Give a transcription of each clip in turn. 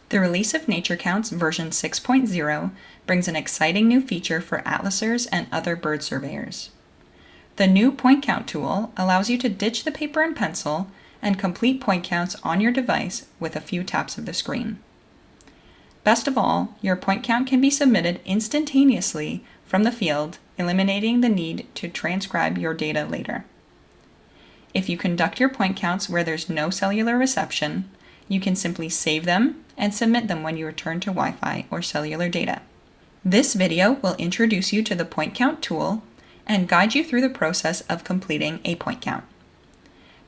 The release of NatureCounts version 6.0 brings an exciting new feature for atlasers and other bird surveyors. The new point count tool allows you to ditch the paper and pencil and complete point counts on your device with a few taps of the screen. Best of all, your point count can be submitted instantaneously from the field, eliminating the need to transcribe your data later. If you conduct your point counts where there's no cellular reception, you can simply save them and submit them when you return to Wi-Fi or cellular data. This video will introduce you to the point count tool and guide you through the process of completing a point count.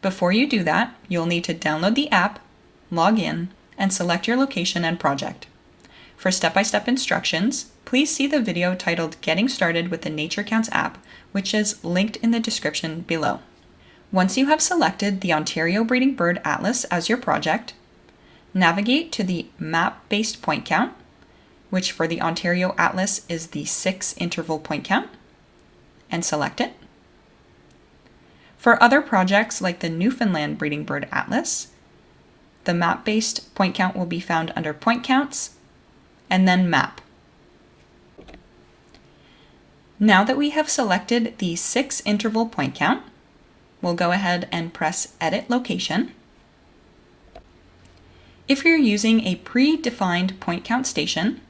Before you do that, you'll need to download the app, log in, and select your location and project. For step-by-step instructions, please see the video titled Getting Started with the NatureCounts app, which is linked in the description below. Once you have selected the Ontario Breeding Bird Atlas as your project, navigate to the map-based point count, which for the Ontario Atlas is the 6-interval point count, and select it. For other projects like the Newfoundland Breeding Bird Atlas, the map-based point count will be found under Point Counts, and then Map. Now that we have selected the 6-interval point count, we'll go ahead and press Edit Location. If you're using a pre-defined point count station,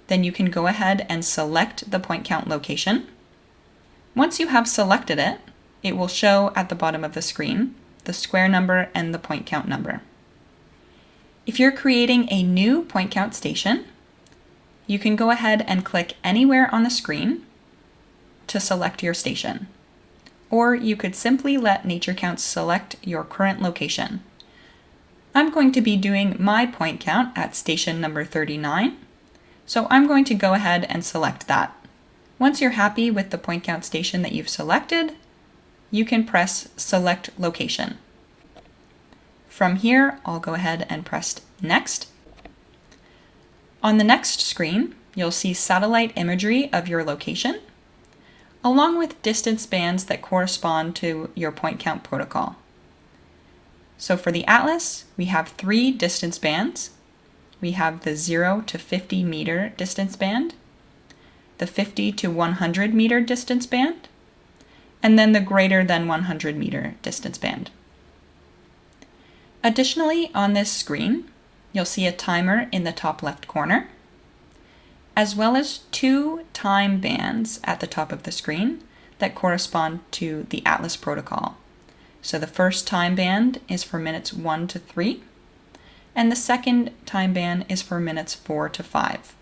then you can go ahead and select the point count location. Once you have selected it, it will show at the bottom of the screen the square number and the point count number. If you're creating a new point count station, you can go ahead and click anywhere on the screen to select your station. Or you could simply let NatureCounts select your current location. I'm going to be doing my point count at station number 39, so I'm going to go ahead and select that. Once you're happy with the point count station that you've selected, you can press Select Location. From here, I'll go ahead and press Next. On the next screen, you'll see satellite imagery of your location, along with distance bands that correspond to your point count protocol. So for the Atlas, we have 3 distance bands. We have the 0 to 50 meter distance band, the 50 to 100 meter distance band, and then the greater than 100 meter distance band. Additionally, on this screen, you'll see a timer in the top left corner, as well as 2 time bands at the top of the screen that correspond to the Atlas protocol. So the first time band is for minutes 1 to 3, and the second time band is for minutes 4 to 5.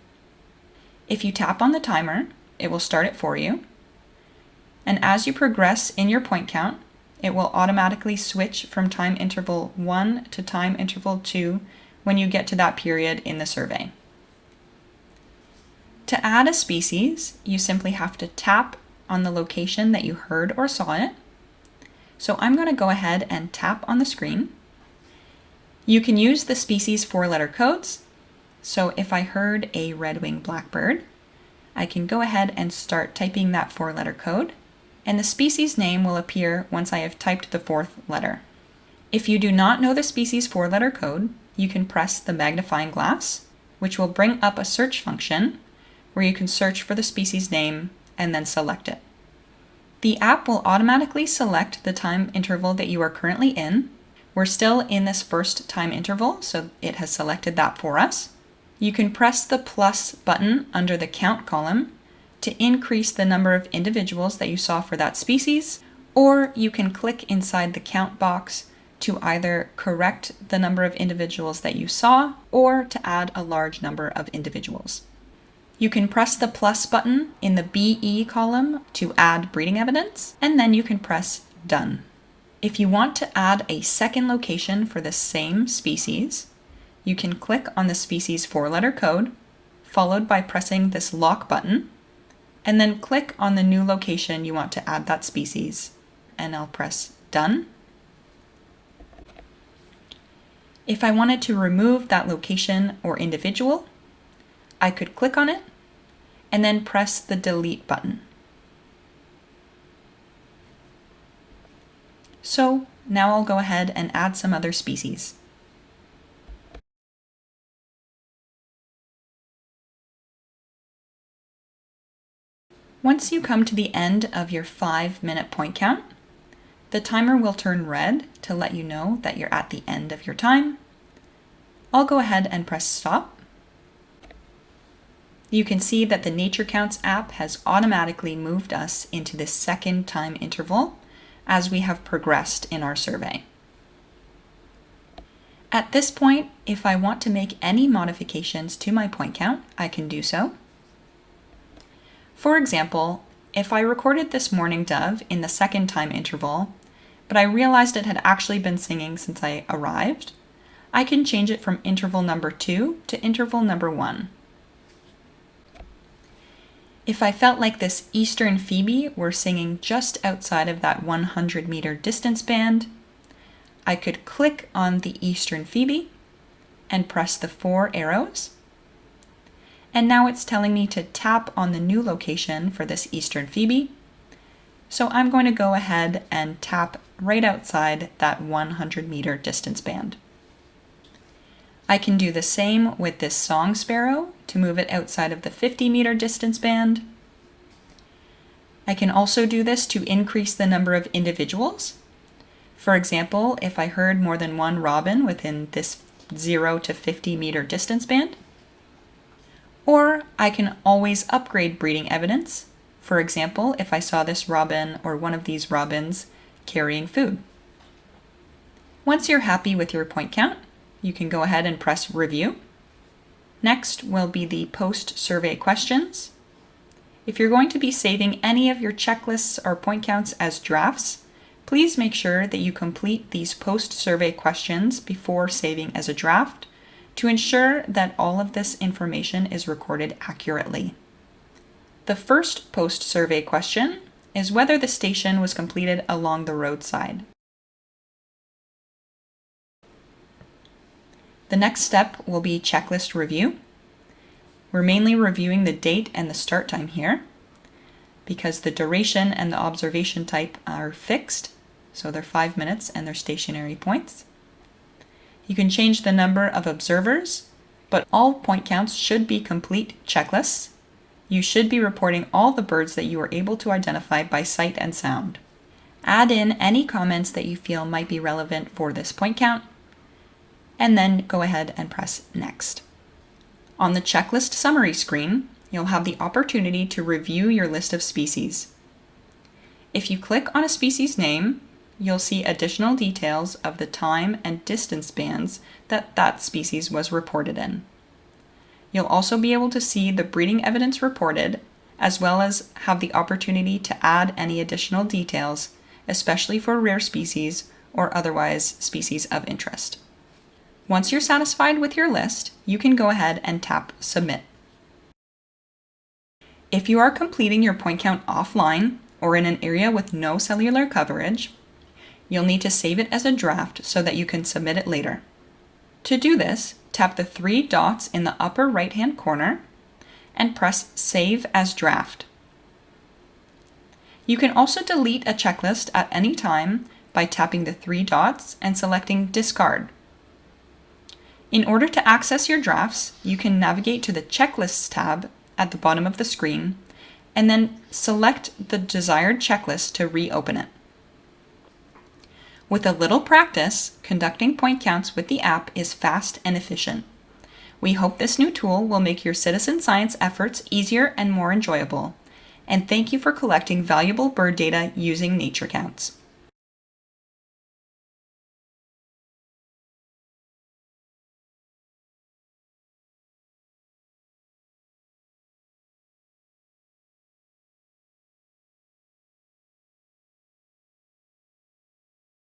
If you tap on the timer, it will start it for you. And as you progress in your point count, it will automatically switch from time interval 1 to time interval 2 when you get to that period in the survey. To add a species, you simply have to tap on the location that you heard or saw it. So I'm going to go ahead and tap on the screen. You can use the species 4-letter codes. So if I heard a red-winged blackbird, I can go ahead and start typing that 4-letter code, and the species name will appear once I have typed the 4th letter. If you do not know the species 4-letter code, you can press the magnifying glass, which will bring up a search function where you can search for the species name and then select it. The app will automatically select the time interval that you are currently in. We're still in this first time interval, so it has selected that for us. You can press the plus button under the count column to increase the number of individuals that you saw for that species, or you can click inside the count box to either correct the number of individuals that you saw or to add a large number of individuals. You can press the plus button in the BE column to add breeding evidence, and then you can press Done. If you want to add a second location for the same species, you can click on the species 4-letter code, followed by pressing this lock button, and then click on the new location you want to add that species, and I'll press Done. If I wanted to remove that location or individual, I could click on it and then press the delete button. So now I'll go ahead and add some other species. Once you come to the end of your 5-minute point count, the timer will turn red to let you know that you're at the end of your time. I'll go ahead and press stop. You can see that the NatureCounts app has automatically moved us into this second time interval as we have progressed in our survey. At this point, if I want to make any modifications to my point count, I can do so. For example, if I recorded this morning dove in the second time interval, but I realized it had actually been singing since I arrived, I can change it from interval number 2 to interval number 1. If I felt like this eastern phoebe were singing just outside of that 100-meter distance band, I could click on the eastern phoebe and press the 4 arrows. And now it's telling me to tap on the new location for this eastern phoebe. So I'm going to go ahead and tap right outside that 100-meter distance band. I can do the same with this song sparrow to move it outside of the 50-meter distance band. I can also do this to increase the number of individuals. For example, if I heard more than one robin within this 0 to 50-meter distance band. Or I can always upgrade breeding evidence. For example, if I saw this robin or one of these robins carrying food. Once you're happy with your point count, you can go ahead and press review. Next will be the post-survey questions. If you're going to be saving any of your checklists or point counts as drafts, please make sure that you complete these post-survey questions before saving as a draft to ensure that all of this information is recorded accurately. The first post-survey question is whether the station was completed along the roadside. The next step will be checklist review. We're mainly reviewing the date and the start time here because the duration and the observation type are fixed, so they're 5 minutes and they're stationary points. You can change the number of observers, but all point counts should be complete checklists. You should be reporting all the birds that you are able to identify by sight and sound. Add in any comments that you feel might be relevant for this point count, and then go ahead and press Next. On the checklist summary screen, you'll have the opportunity to review your list of species. If you click on a species name, you'll see additional details of the time and distance bands that species was reported in. You'll also be able to see the breeding evidence reported, as well as have the opportunity to add any additional details, especially for rare species or otherwise species of interest. Once you're satisfied with your list, you can go ahead and tap Submit. If you are completing your point count offline or in an area with no cellular coverage, you'll need to save it as a draft so that you can submit it later. To do this, tap the 3 dots in the upper right-hand corner and press Save as Draft. You can also delete a checklist at any time by tapping the 3 dots and selecting Discard. In order to access your drafts, you can navigate to the Checklists tab at the bottom of the screen and then select the desired checklist to reopen it. With a little practice, conducting point counts with the app is fast and efficient. We hope this new tool will make your citizen science efforts easier and more enjoyable. And thank you for collecting valuable bird data using NatureCounts.